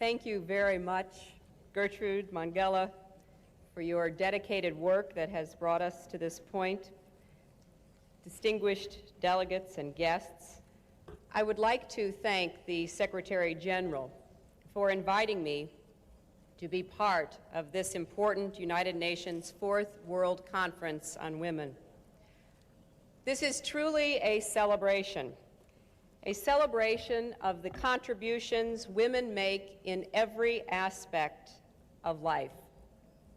Thank you very much, Gertrude Mongella, for your dedicated work that has brought us to this point. Distinguished delegates and guests, I would like to thank the Secretary General for inviting me to be part of this important United Nations Fourth World Conference on Women. This is truly a celebration of the contributions women make in every aspect of life,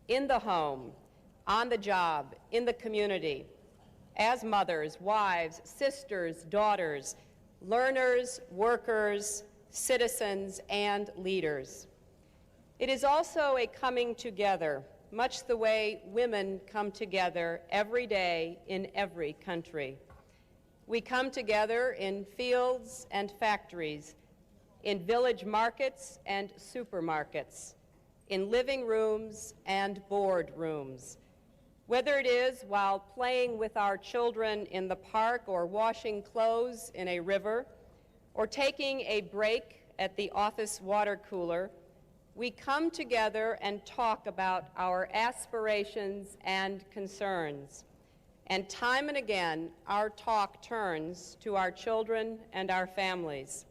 in the home, on the job, in the community, as mothers, wives, sisters, daughters, learners, workers, citizens, and leaders. It is also a coming together, much the way women come together every day in every country. We come together in fields and factories, in village markets and supermarkets, in living rooms and boardrooms. Whether it is while playing with our children in the park or washing clothes in a river, or taking a break at the office water cooler, we come together and talk about our aspirations and concerns. And time and again, our talk turns to our children and our families.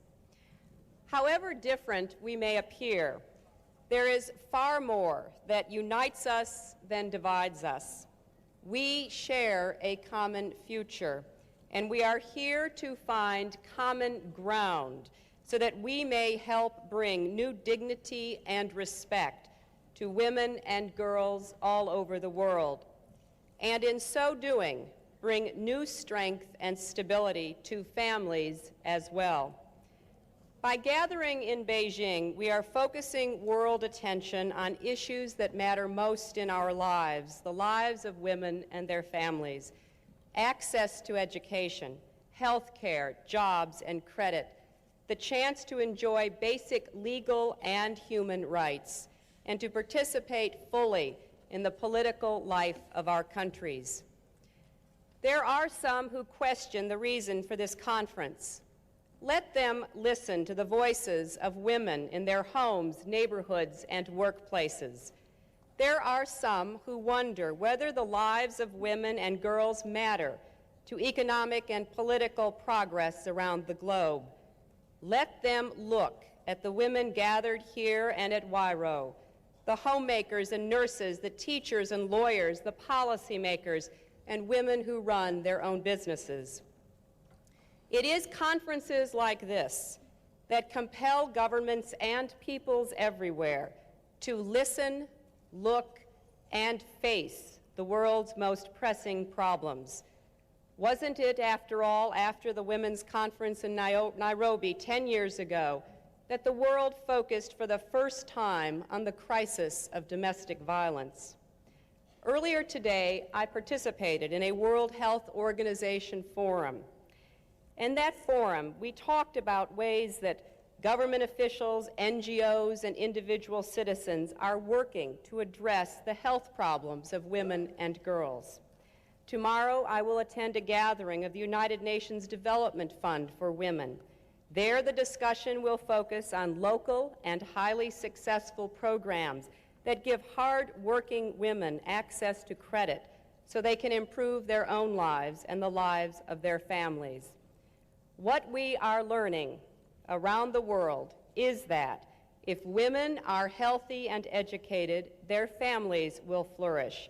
However different we may appear, there is far more that unites us than divides us. We share a common future, and we are here to find common ground so that we may help bring new dignity and respect to women and girls all over the world, and in so doing, bring new strength and stability to families as well. By gathering in Beijing, we are focusing world attention on issues that matter most in our lives, the lives of women and their families: access to education, health care, jobs, and credit, the chance to enjoy basic legal and human rights, and to participate fully in the political life of our countries. There are some who question the reason for this conference. Let them listen to the voices of women in their homes, neighborhoods, and workplaces. There are some who wonder whether the lives of women and girls matter to economic and political progress around the globe. Let them look at the women gathered here and at Wairo, the homemakers and nurses, the teachers and lawyers, the policymakers, and women who run their own businesses. It is conferences like this that compel governments and peoples everywhere to listen, look, and face the world's most pressing problems. Wasn't it, after all, after the Women's Conference in Nairobi 10 years ago, that the world focused for the first time on the crisis of domestic violence? Earlier today, I participated in a World Health Organization forum. In that forum, we talked about ways that government officials, NGOs, and individual citizens are working to address the health problems of women and girls. Tomorrow, I will attend a gathering of the United Nations Development Fund for Women. There, the discussion will focus on local and highly successful programs that give hard-working women access to credit so they can improve their own lives and the lives of their families. What we are learning around the world is that if women are healthy and educated, their families will flourish.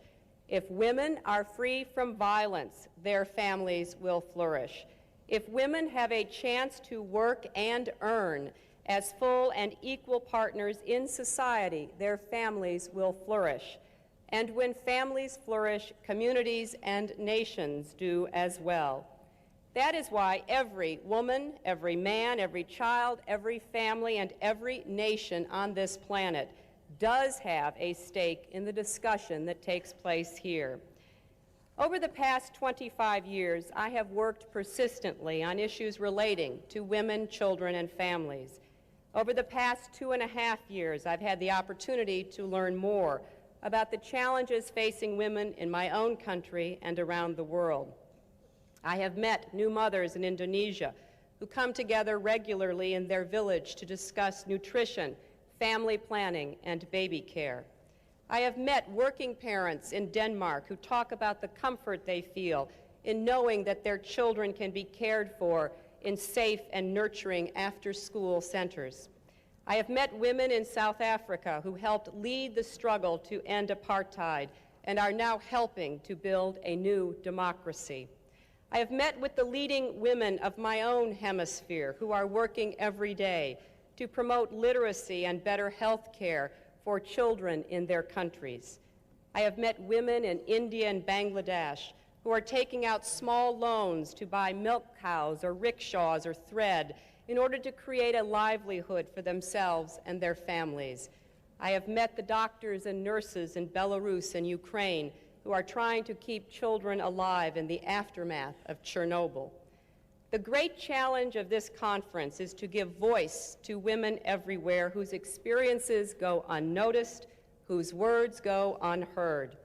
If women are free from violence, their families will flourish. If women have a chance to work and earn as full and equal partners in society, their families will flourish. And when families flourish, communities and nations do as well. That is why every woman, every man, every child, every family, and every nation on this planet does have a stake in the discussion that takes place here. Over the past 25 years, I have worked persistently on issues relating to women, children, and families. Over the past 2.5 years, I've had the opportunity to learn more about the challenges facing women in my own country and around the world. I have met new mothers in Indonesia who come together regularly in their village to discuss nutrition, family planning, and baby care. I have met working parents in Denmark who talk about the comfort they feel in knowing that their children can be cared for in safe and nurturing after-school centers. I have met women in South Africa who helped lead the struggle to end apartheid and are now helping to build a new democracy. I have met with the leading women of my own hemisphere who are working every day to promote literacy and better health care for children in their countries. I have met women in India and Bangladesh who are taking out small loans to buy milk cows or rickshaws or thread in order to create a livelihood for themselves and their families. I have met the doctors and nurses in Belarus and Ukraine who are trying to keep children alive in the aftermath of Chernobyl. The great challenge of this conference is to give voice to women everywhere whose experiences go unnoticed, whose words go unheard.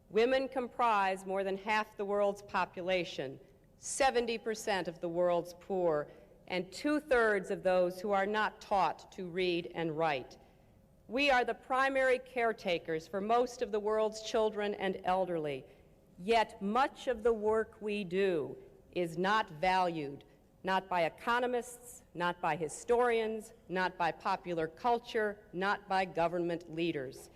Women comprise more than half the world's population, 70% of the world's poor, and 2/3 of those who are not taught to read and write. We are the primary caretakers for most of the world's children and elderly, yet much of the work we do is not valued, not by economists, not by historians, not by popular culture, not by government leaders.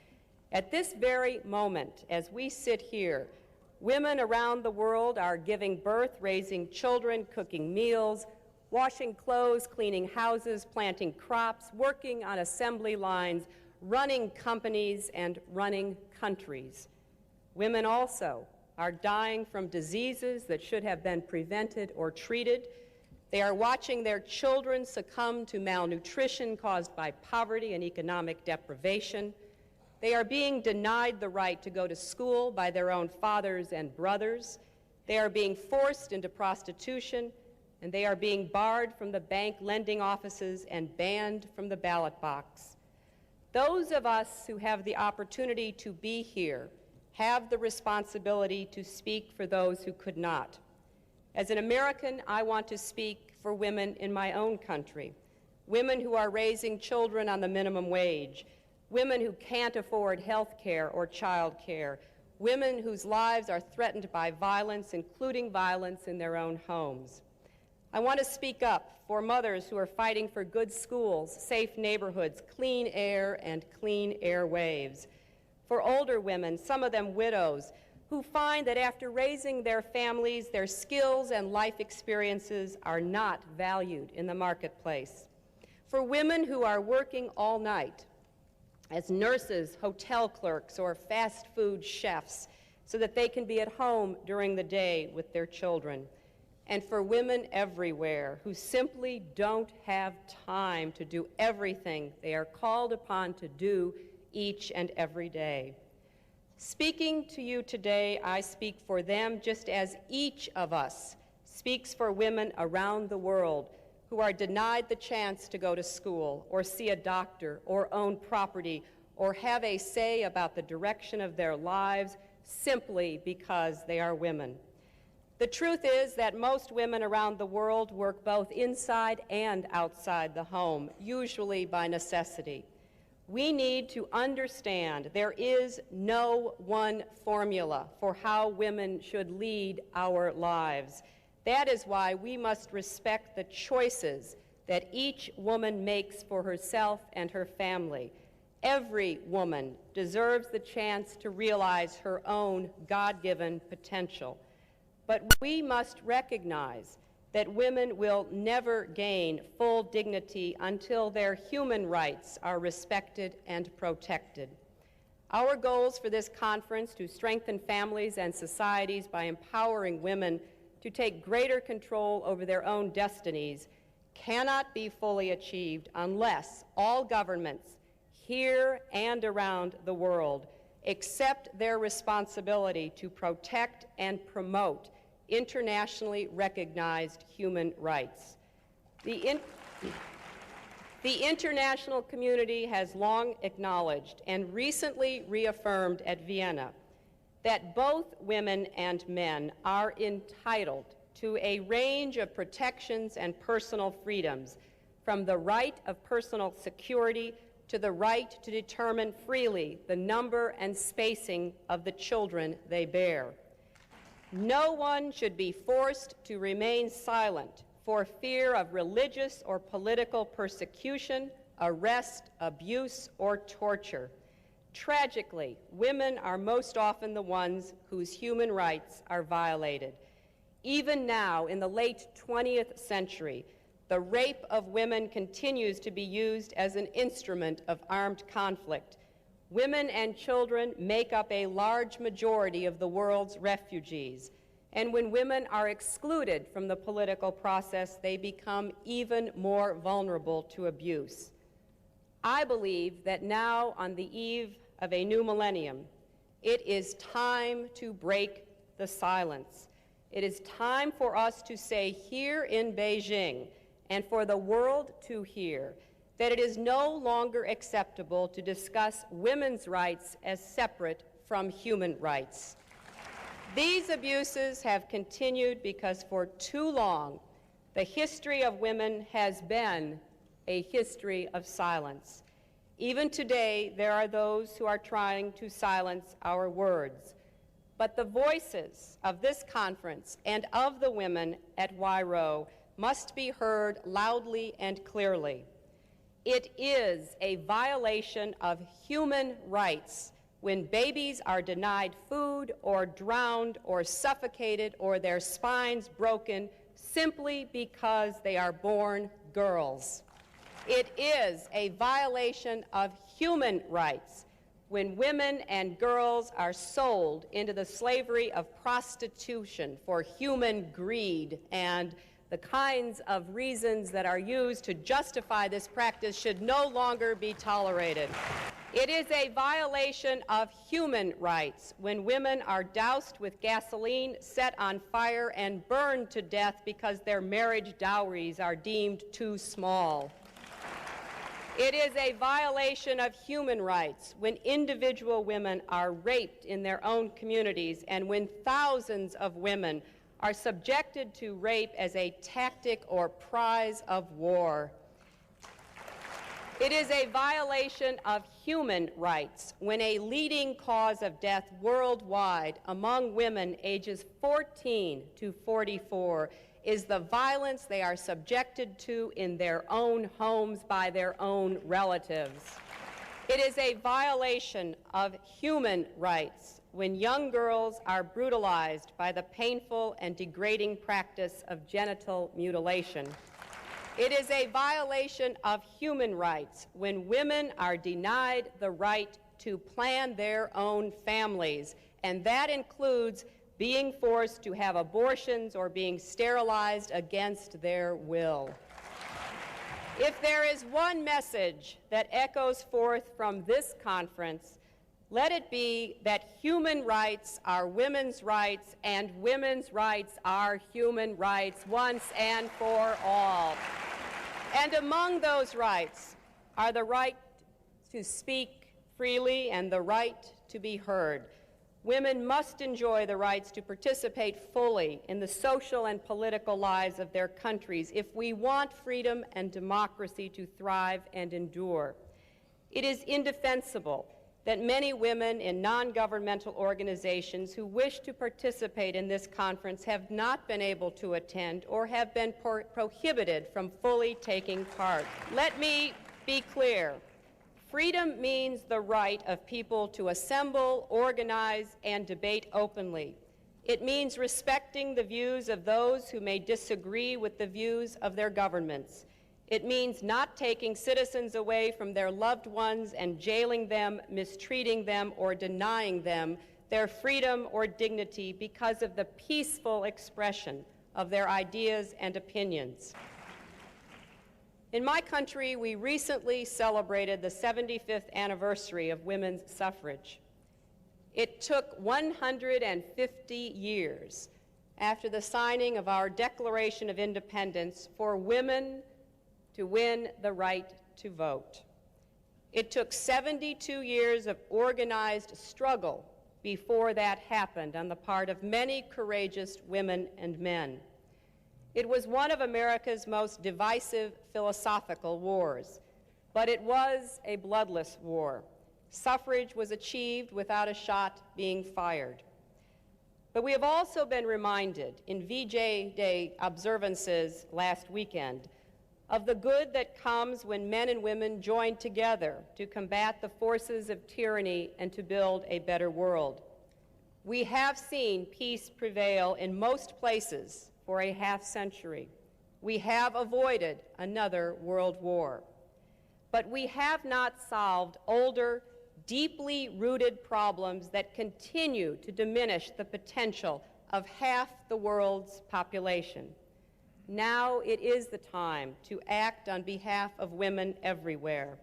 At this very moment, as we sit here, women around the world are giving birth, raising children, cooking meals, washing clothes, cleaning houses, planting crops, working on assembly lines, running companies, and running countries. Women also are dying from diseases that should have been prevented or treated. They are watching their children succumb to malnutrition caused by poverty and economic deprivation. They are being denied the right to go to school by their own fathers and brothers. They are being forced into prostitution, and they are being barred from the bank lending offices and banned from the ballot box. Those of us who have the opportunity to be here have the responsibility to speak for those who could not. As an American, I want to speak for women in my own country, women who are raising children on the minimum wage, women who can't afford health care or child care, women whose lives are threatened by violence, including violence in their own homes. I want to speak up for mothers who are fighting for good schools, safe neighborhoods, clean air, and clean airwaves. For older women, some of them widows, who find that after raising their families, their skills and life experiences are not valued in the marketplace. For women who are working all night as nurses, hotel clerks, or fast food chefs so that they can be at home during the day with their children. And for women everywhere who simply don't have time to do everything they are called upon to do each and every day. Speaking to you today, I speak for them just as each of us speaks for women around the world who are denied the chance to go to school or see a doctor or own property or have a say about the direction of their lives simply because they are women. The truth is that most women around the world work both inside and outside the home, usually by necessity. We need to understand there is no one formula for how women should lead our lives. That is why we must respect the choices that each woman makes for herself and her family. Every woman deserves the chance to realize her own God-given potential. But we must recognize that women will never gain full dignity until their human rights are respected and protected. Our goals for this conference to strengthen families and societies by empowering women to take greater control over their own destinies cannot be fully achieved unless all governments here and around the world accept their responsibility to protect and promote internationally recognized human rights. The international community has long acknowledged and recently reaffirmed at Vienna that both women and men are entitled to a range of protections and personal freedoms, from the right of personal security to the right to determine freely the number and spacing of the children they bear. No one should be forced to remain silent for fear of religious or political persecution, arrest, abuse, or torture. Tragically, women are most often the ones whose human rights are violated. Even now, in the late 20th century, the rape of women continues to be used as an instrument of armed conflict. Women and children make up a large majority of the world's refugees. And when women are excluded from the political process, they become even more vulnerable to abuse. I believe that now, on the eve of a new millennium, it is time to break the silence. It is time for us to say here in Beijing, and for the world to hear, that it is no longer acceptable to discuss women's rights as separate from human rights. These abuses have continued because for too long, the history of women has been a history of silence. Even today, there are those who are trying to silence our words. But the voices of this conference and of the women at YRO must be heard loudly and clearly. It is a violation of human rights when babies are denied food or drowned or suffocated or their spines broken simply because they are born girls. It is a violation of human rights when women and girls are sold into the slavery of prostitution for human greed, and the kinds of reasons that are used to justify this practice should no longer be tolerated. It is a violation of human rights when women are doused with gasoline, set on fire, and burned to death because their marriage dowries are deemed too small. It is a violation of human rights when individual women are raped in their own communities and when thousands of women are subjected to rape as a tactic or prize of war. It is a violation of human rights when a leading cause of death worldwide among women ages 14 to 44 is the violence they are subjected to in their own homes by their own relatives. It is a violation of human rights when young girls are brutalized by the painful and degrading practice of genital mutilation. It is a violation of human rights when women are denied the right to plan their own families, and that includes being forced to have abortions or being sterilized against their will. If there is one message that echoes forth from this conference, let it be that human rights are women's rights and women's rights are human rights once and for all. And among those rights are the right to speak freely and the right to be heard. Women must enjoy the rights to participate fully in the social and political lives of their countries if we want freedom and democracy to thrive and endure. It is indefensible that many women in non-governmental organizations who wish to participate in this conference have not been able to attend or have been prohibited from fully taking part. Let me be clear. Freedom means the right of people to assemble, organize, and debate openly. It means respecting the views of those who may disagree with the views of their governments. It means not taking citizens away from their loved ones and jailing them, mistreating them, or denying them their freedom or dignity because of the peaceful expression of their ideas and opinions. In my country, we recently celebrated the 75th anniversary of women's suffrage. It took 150 years after the signing of our Declaration of Independence for women to win the right to vote. It took 72 years of organized struggle before that happened on the part of many courageous women and men. It was one of America's most divisive philosophical wars. but it was a bloodless war. Suffrage was achieved without a shot being fired. But we have also been reminded in VJ Day observances last weekend of the good that comes when men and women join together to combat the forces of tyranny and to build a better world. We have seen peace prevail in most places for a half-century. We have avoided another world war. But we have not solved older, deeply rooted problems that continue to diminish the potential of half the world's population. Now it is the time to act on behalf of women everywhere.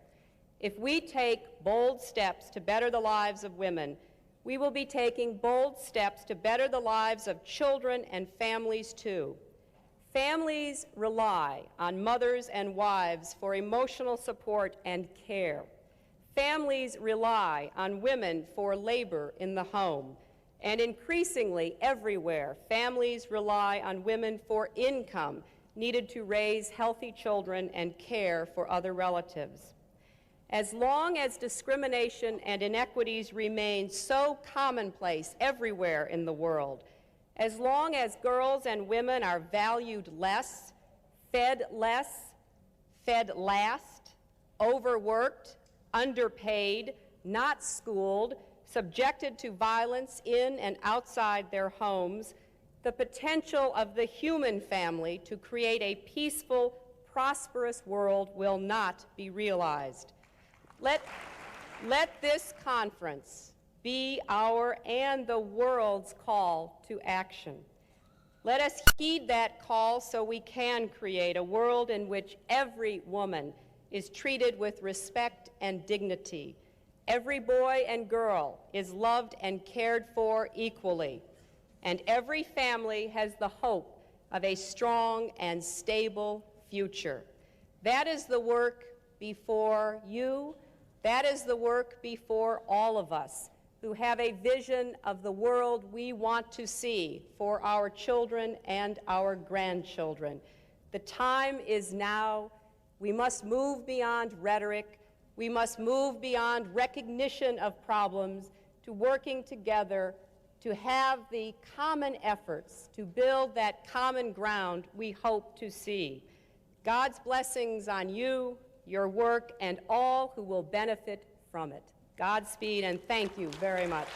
If we take bold steps to better the lives of women, we will be taking bold steps to better the lives of children and families too. Families rely on mothers and wives for emotional support and care. Families rely on women for labor in the home. And increasingly, everywhere, families rely on women for income needed to raise healthy children and care for other relatives. As long as discrimination and inequities remain so commonplace everywhere in the world, as long as girls and women are valued less, fed last, overworked, underpaid, not schooled, subjected to violence in and outside their homes, the potential of the human family to create a peaceful, prosperous world will not be realized. Let this conference be our and the world's call to action. Let us heed that call so we can create a world in which every woman is treated with respect and dignity. Every boy and girl is loved and cared for equally, and every family has the hope of a strong and stable future. That is the work before you. That is the work before all of us who have a vision of the world we want to see for our children and our grandchildren. The time is now. We must move beyond rhetoric. We must move beyond recognition of problems to working together to have the common efforts to build that common ground we hope to see. God's blessings on you, your work, and all who will benefit from it. Godspeed, and thank you very much.